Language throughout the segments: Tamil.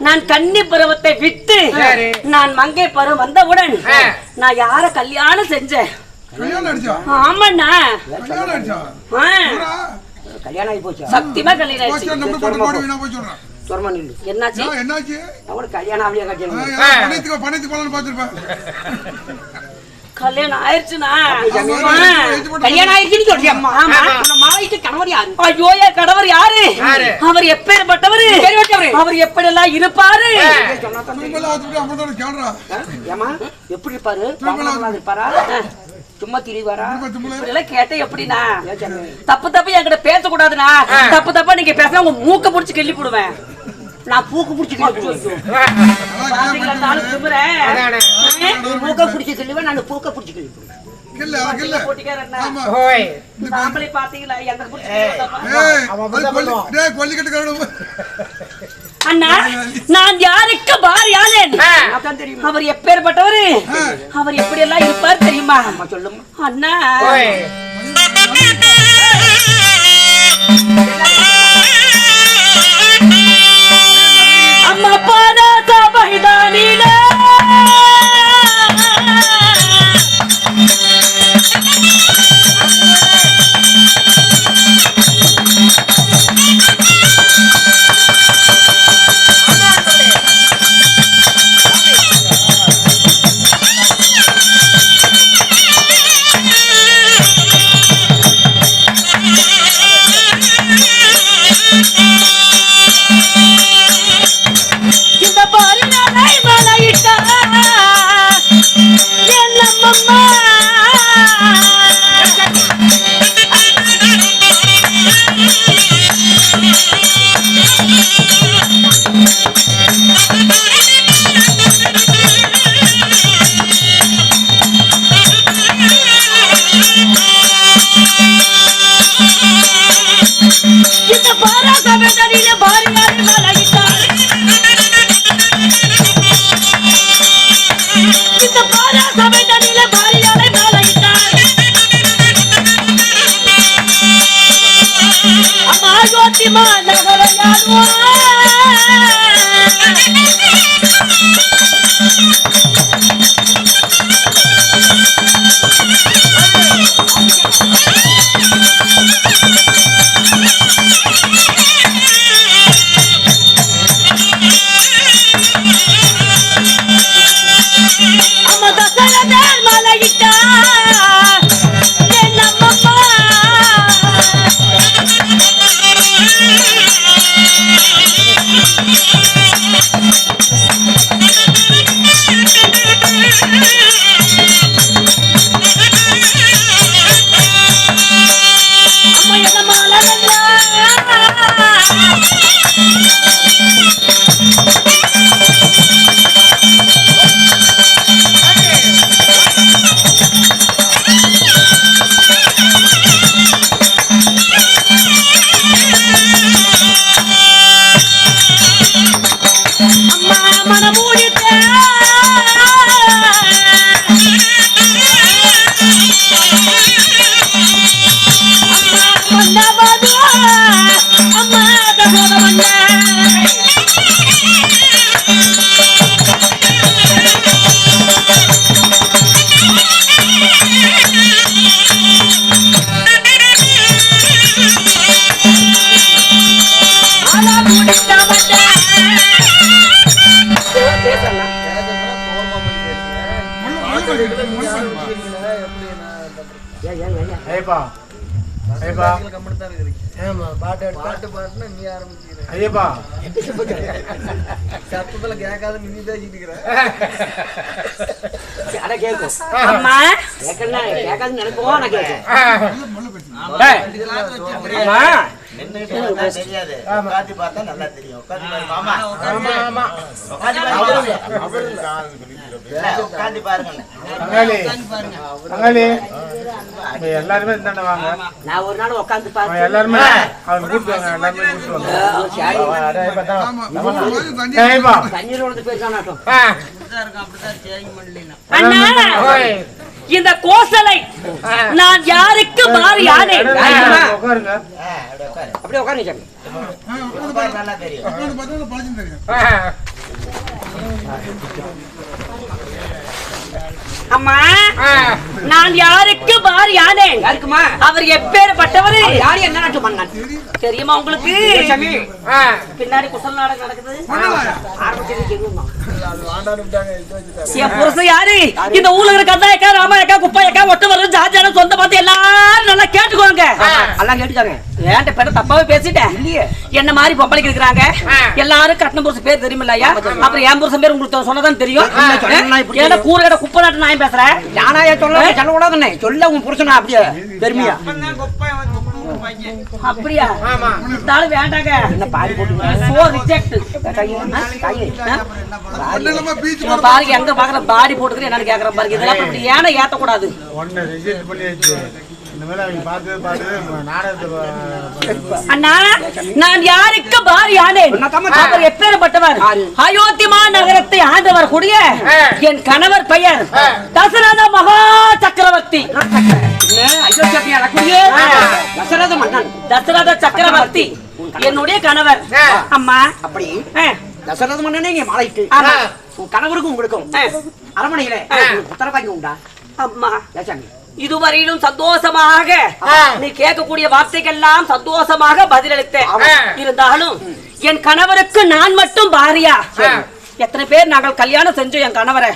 நான் கன்னி பருவத்தை விட்டு நான் மங்கை பருவம் வந்தவுடன் நான் யார கல்யாணம் செஞ்சேன்? ஆமாண்ணா கல்யாணம் ஆகி போச்சு. சத்தியமா கல்யாணம் ஆயிடுச்சு. என்னாச்சு? அவனுக்கு கல்யாணம் ஆகலையா? கல்யாணம் ஆயிடுச்சுனா? கல்யாணம் ஆயிடுச்சுன்னு சொல்றியா? மாலையிட்டு கணவர் யாரு? ஐயோ, என் கணவர் யாரு? அவர் எப்பேற்பட்டவர்? அவர் எப்படி எல்லாம் இருப்பாரு? எப்படி இருப்பாரு? இருப்பாரா? சும்மா திரிவாரா? கேட்ட எப்படின்னா தப்பு தப்பு என்கிட்ட பேசக்கூடாதுண்ணா. தப்பு தப்பா நீங்க பேச உங்க மூக்க புடிச்சு கிள்ளி போடுவேன். நான் பூக்கு பிடிச்சி மூக்க பிடிச்சி கிள்ளுவேன். நான் பூக்க பிடிச்சி கிள்ளிப்பேன். அண்ணா, நான் யாருக்கு பாரியானேன்? அவர் எப்பேற்பட்டவரு? அவர் எப்படி எல்லாம் இருப்பார் தெரியுமா? சொல்லுமா அண்ணா. அம்மா பாரா சபைதானில சத்தத்துல கேட்காத நீ பேசிட்டு எல்லாருமே நான் ஒரு நாள் உட்காந்து பாருங்க எல்லாருமே அவங்க கூப்பிடுவாங்க இந்த கோசலை நான் யாருக்கு மாறி யானே அப்படியே உட்காருங்க. அம்மா நான் யாருக்கு பாரியானே யாருக்குமா அவர் எப்பேற்பட்டவர் யாரு என்ன நாட்டு மன்னன் தெரியுமா உங்களுக்கு சாமி பின்னாடி குசல் நாடகம் நடக்குது ஆரம்பிச்சது தெரியுமா என் புருஷன் யாரு இந்த ஊர்ல இருக்கிற கந்தாயக்கா ராமாயக்கா குப்பாயக்கா ஒட்டவரும் ஜாஜான சொந்த பார்த்து எல்லாரும் நல்லா கேட்டுக்கோங்க எல்லாம் கேட்டுக்காங்க ஏன்ட்ட பேர தப்பாவே பேசிட்டேன் இல்லையே என்ன மாதிரி பொம்பளைக்கு இருக்கிறாங்க எல்லாரும் கட்டண புருஷன் பேர் தெரியுமில்லையா அப்புறம் என் புருஷன் பேர் உங்களுக்கு சொன்னதான் தெரியும் ஏன்னா கூறு கடை குப்பை நாட்டு நான் பேசுறேன் யானாயா சொல்லக்கூடாதுன்னு சொல்ல உன் புருஷனா அப்படியே பெருமையா அப்படியா இருந்தாலும் வேண்டாங்க என்ன பாடி போட்டு சோ ரிஜெக்ட் பாருங்க எங்க பாக்குற பாடி போட்டுக்கிறேன் என்னன்னு கேக்குற பாருங்க இதெல்லாம் இப்படி ஏன்னா ஏத்தக்கூடாது ஒன்னு ரிஜெக்ட் பண்ணியாச்சு. இனிமேல் அவங்க பார்த்து நாடகத்தை அண்ணா நான் யாருக்கு பாரியானேன் அவர் எப்பேற்பட்டவர் அயோத்திமா நகரத்தை ஆண்டவர் கூடிய என் கணவர் பெயர் தசரத மகா சக்கரவர்த்தி தசரத மன்னன் தசரத சக்கரவர்த்தி என்னுடைய கணவர் அம்மா அப்படி தசரத மன்னனே இங்க மாலைக்கு உன் கணவருக்கும் உங்களுக்கும் அரமனையில உத்தரவாங்கி உண்டா அம்மா ஏசாமி இதுவரையிலும் சந்தோஷமாக நீ கேட்கக்கூடிய வார்த்தைக்கெல்லாம் சந்தோஷமாக பதிலளித்தேன் இருந்தாலும் என் கணவருக்கு நான் மட்டும் பாரியா எத்தனை பேர் நாங்கள் கல்யாணம் செஞ்சோம் என் கணவரை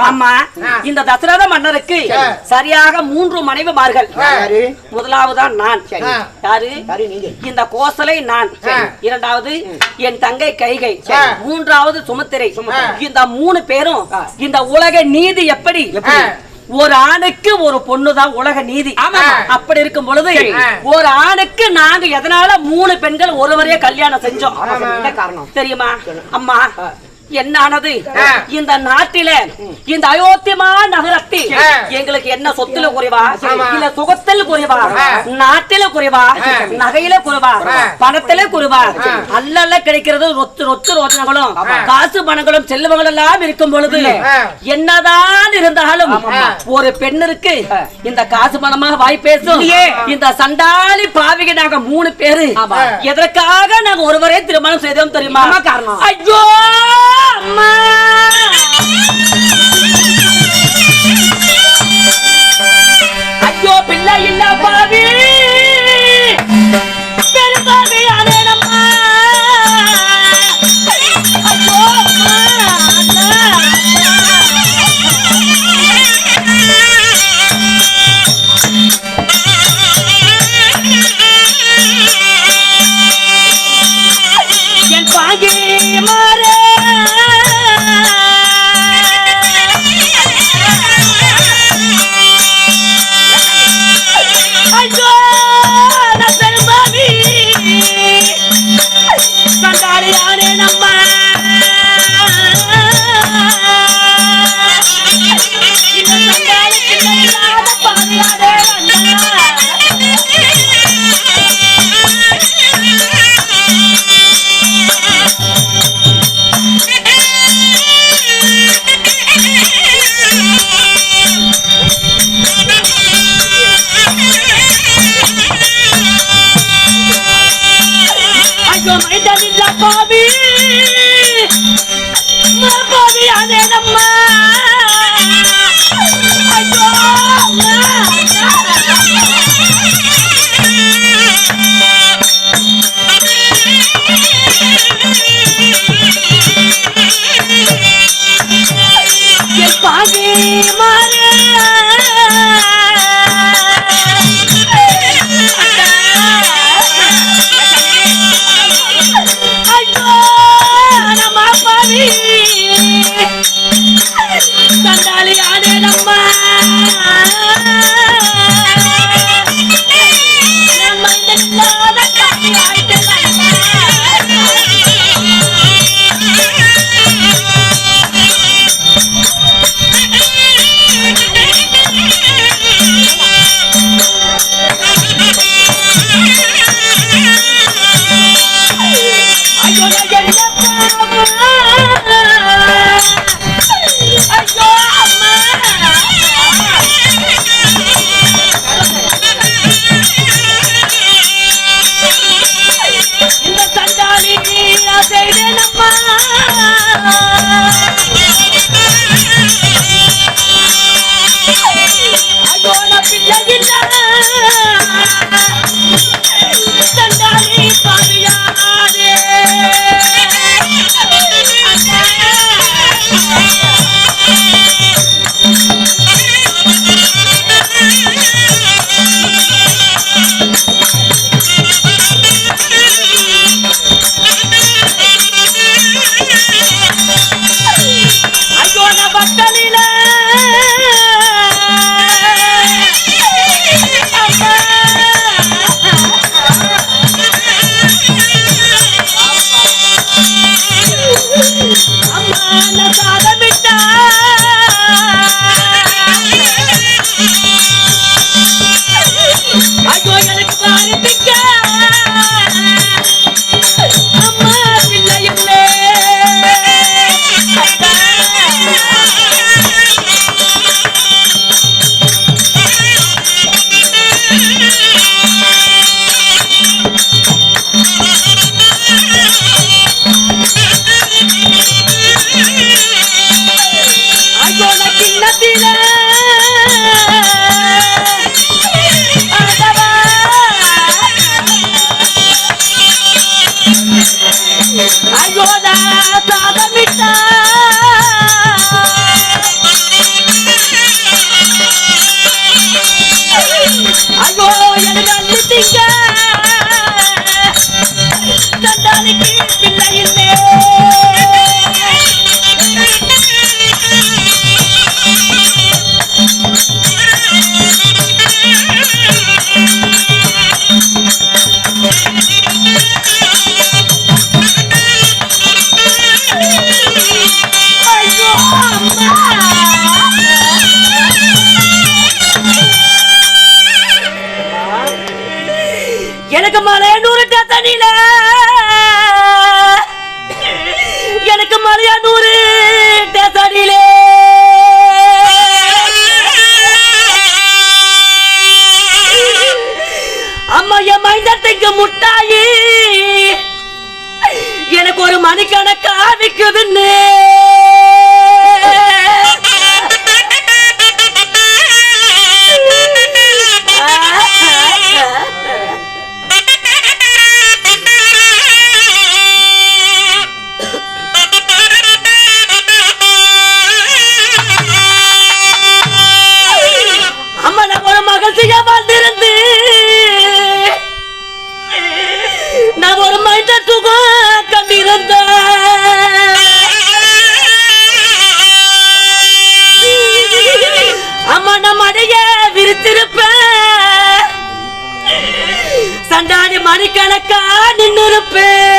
அம்மா இந்த தசரத மன்னருக்கு சரியாக 3 மனைவிமார்கள் முதலாவதுதான் நான் யாரு இந்த கோசலை நான் இரண்டாவது என் தங்கை கைகை மூன்றாவது சுமத்திரை இந்த 3 பேரும் இந்த உலக நீதி எப்படி ஒரு ஆணுக்கு ஒரு பொண்ணுதான் உலக நீதி அப்படி இருக்கும் பொழுது ஒரு ஆணுக்கு நாங்க எதனால 3 பெண்கள் ஒருவரே கல்யாணம் செஞ்சோம் காரணம் தெரியுமா அம்மா என்னானது இந்த நாட்டில இந்த அயோத்திமா நகரத்தில் எங்களுக்கு என்ன சொத்துல குறைவா இல்ல சுகத்தில் குறைவா நாட்டில குறைவா நகையில குறைவா பணத்தில குறைவா அல்ல கிடைக்கிறது ரொத்து ரொத்து ரோஜனங்களும் காசு பணங்களும் செல்வங்கள் எல்லாம் இருக்கும் பொழுது என்னதான் இருந்தாலும் ஒரு பெண்ணிற்கு இந்த காசு பணமாக வாய் பேசும் இந்த சண்டாளி பாவிக நாங்க 3 பேரு எதற்காக நாங்க ஒருவரே திருமணம் செய்தோம் தெரியுமா காரணம் ஐயோ அம்மா ஐயோ பிள்ளை இல்ல பாவி பெரும்பாவி அனேனம்மா ஐயோ என் பாகி மாறே பாவி பாவி அனேனம்மா ஐயோ பாவி மாறே சண்டாளி ஆனேனம்மா நான் மைந்தனில்லாத காட்டி ஆயிட்டேன் ஐயோ மலையானூர் டேசடிலே அம்மா என் மைந்தத்துக்கு முட்டாயி எனக்கு ஒரு மணிக்கணக்கா விக்குதுன்னு அம்மா நான் ஒரு மகிழ்ச்சியா வாழ்ந்திருந்து நான் ஒரு மைண்ட சுகம் கண்டிருந்த அம்மா நான் மடைய விரித்திருப்பேன் சண்டாடி மணிக்கணக்கா நின்னிருப்பேன்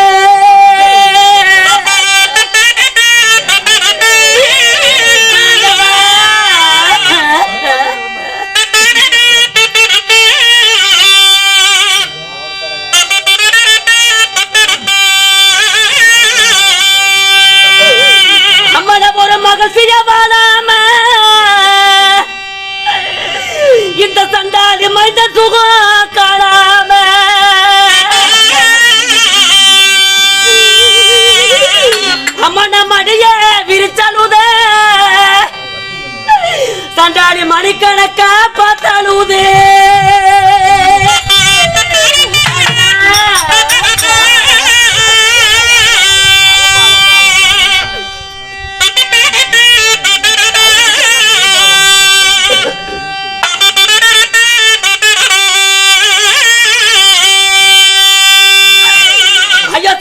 இந்த சண்டாளி மைந்த சுகம் காணாம அம்மன மடிய விரிச்சலுத சண்டாளி மணிக்கணக்கா பார்த்தாலுதே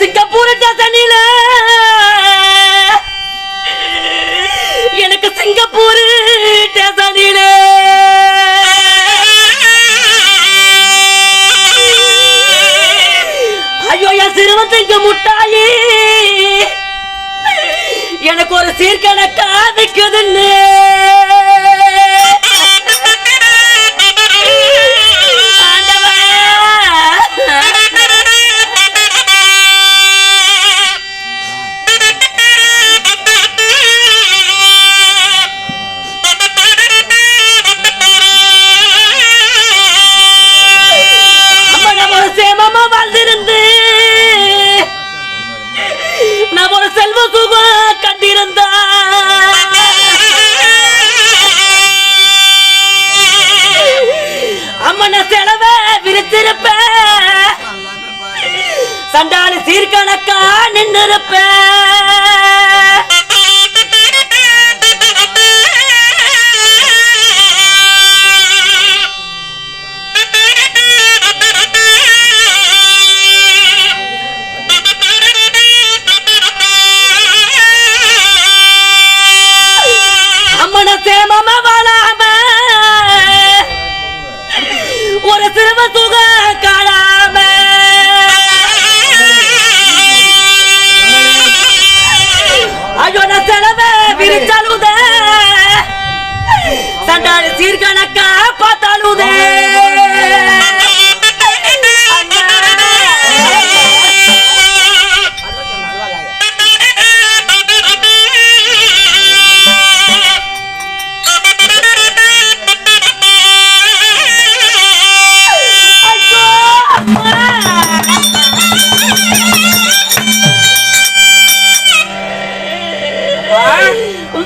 சிங்கப்பூர் டேசனில எனக்கு சிங்கப்பூர் டேசனில ஐயோ என் சிறுவத்துக்கு முட்டாயி எனக்கு ஒரு சீர்கணக்கா விக்குதுன்னு நான் ஒரு செல்வ சுகம் கண்டிருந்த அம்மன செலவை விரித்திருப்பேன் சண்டாளி சீர்கணக்கா நின்றிருப்பேன் சேமமா வாழாம ஒரு சிறுவ சுக காணாம ஐயோ நான் செலவை விரிச்சாலுத சண்டாளி சீர்கணக்கா பார்த்தாலுதே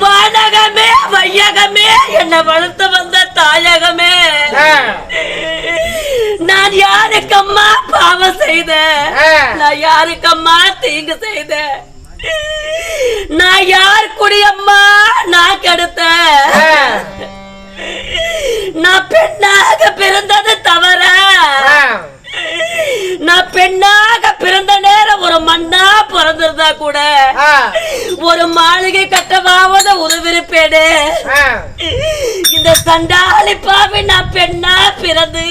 வானகமே வையகமே என்ன வளர்த்து வந்த தாயகமே நான் யாருக்கம்மா பாவம் செய்த நான் யாருக்கம்மா தீங்கு செய்த நான் யார் குடியம்மா நான் கெடுத்த நான் பெண்ணாக பிறந்தது தவற நான் பெண்ணாக பிறந்த நேரம் ஒரு மண்ணா பிறந்திருந்தா கூட ஒரு மாளிகை கட்டவாவது உதவிருப்பேனே இந்த சண்டாளி பாவி நான் பெண்ணா பிறந்து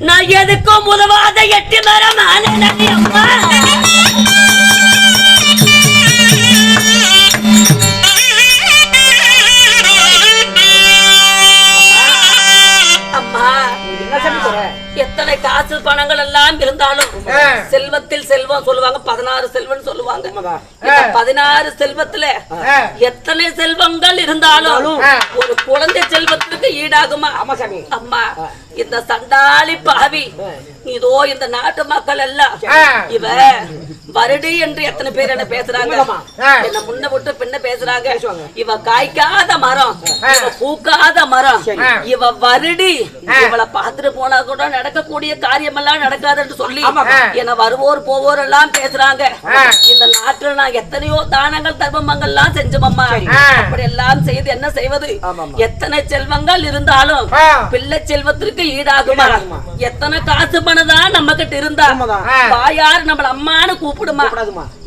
நான் எதுக்கும் உதவாத எட்டி மரம் அம்மா எத்தனை காசு பணங்கள் எல்லாம் இருந்தாலும் செல்வத்தில் செல்வம் சொல்லுவாங்க, 16 செல்வம் சொல்லுவாங்க. இந்த 16 செல்வத்துல எத்தனை செல்வங்கள் இருந்தாலும் ஒரு குழந்தை செல்வத்துக்கு ஈடாகுமா? அம்மா, இந்த சண்டாளி பாவி இதோ இந்த நாட்டு மக்கள் எல்லாம் இவ வருடி என்று எத்தனை பேர் என்ன பேசுறாங்க, என்ன முன்ன விட்டு பின்ன பேசுறாங்க. இவ காய்க்காத மரம், இவ பூக்காத மரம், இவ வருடி, இவளை பார்த்துட்டு போனா கூட நடக்கக்கூடிய காரியம் எல்லாம் நடக்காதுன்னு சொல்லி என்ன வருவோர் போவோர் எல்லாம் பேசுறாங்க. இந்த நாட்டுல நான் எத்தனையோ தானங்கள் தர்மங்கள் எல்லாம் செஞ்சோம்மா. அப்படி எல்லாம் செய்து என்ன செய்வது? எத்தனை செல்வங்கள் இருந்தாலும் பிள்ளை செல்வத்திற்கு ஈடாகுமா? எத்தனை காசு பணதான் நம்ம கிட்ட இருந்தா வாயார் நம்மள அம்மானு கூப்பிடுமா?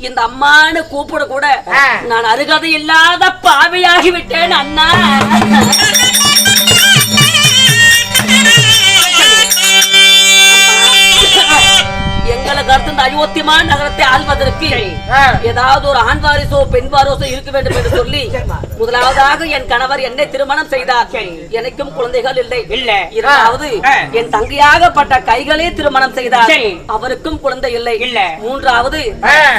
இந்த அம்மானு கூப்பிட கூட நான் அருகதை இல்லாத பாவையாகி விட்டேன் அண்ணா. எங்களுக்கு அடுத்து இந்த அயோத்தியமான நகரத்தை ஆள்வதற்கு ஏதாவது ஒரு ஆண் வாரிசோ பெண் வாரிசோ இருக்க வேண்டும் என்று சொல்லி முதலாவதாக என் கணவர் என்னை திருமணம் செய்தார். எனக்கும் குழந்தைகள் இல்லை. இரண்டாவது என் தங்கையாகப்பட்ட கைகளே திருமணம் செய்தார். அவருக்கும் குழந்தை இல்லை. மூன்றாவது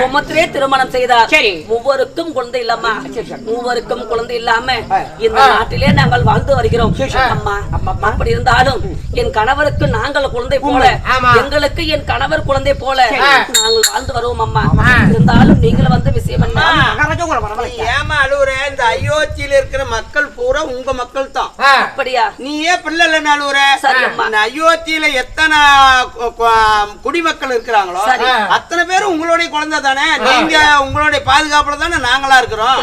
சுமத்திரே திருமணம் செய்தார். மூவருக்கும் குழந்தை இல்லம்மா. மூவருக்கும் குழந்தை இல்லாம இந்த நாட்டிலே நாங்கள் வாழ்ந்து வருகிறோம் அம்மா. அப்படி இருந்தாலும் என் கணவருக்கு நாங்கள் குழந்தை போல, எங்களுக்கு என் கணவர் குழந்தை போல நாங்கள் வாழ்ந்து வருவோம் அம்மா. இருந்தாலும் நீங்களும் வந்து விஷயம் என்ன? ஏமா அழுவுற? இந்த அயோத்தியில இருக்கிற மக்கள் பூரா உங்க மக்கள் தான். அப்படியா? நீ ஏன் பிள்ளை இல்லைன்னு அழுவுற? இந்த அயோத்தியில எத்தனை குடிமக்கள் இருக்கிறாங்களோ அத்தனை பேரும் உங்களுடைய குழந்தை தானே. நீங்க உங்களுடைய பாதுகாப்புல தானே நாங்களா இருக்கிறோம்.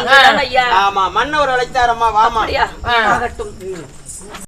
ஆமா, மன்னவர் அழைத்தாரம்மா, வாமா. ஆகட்டும்.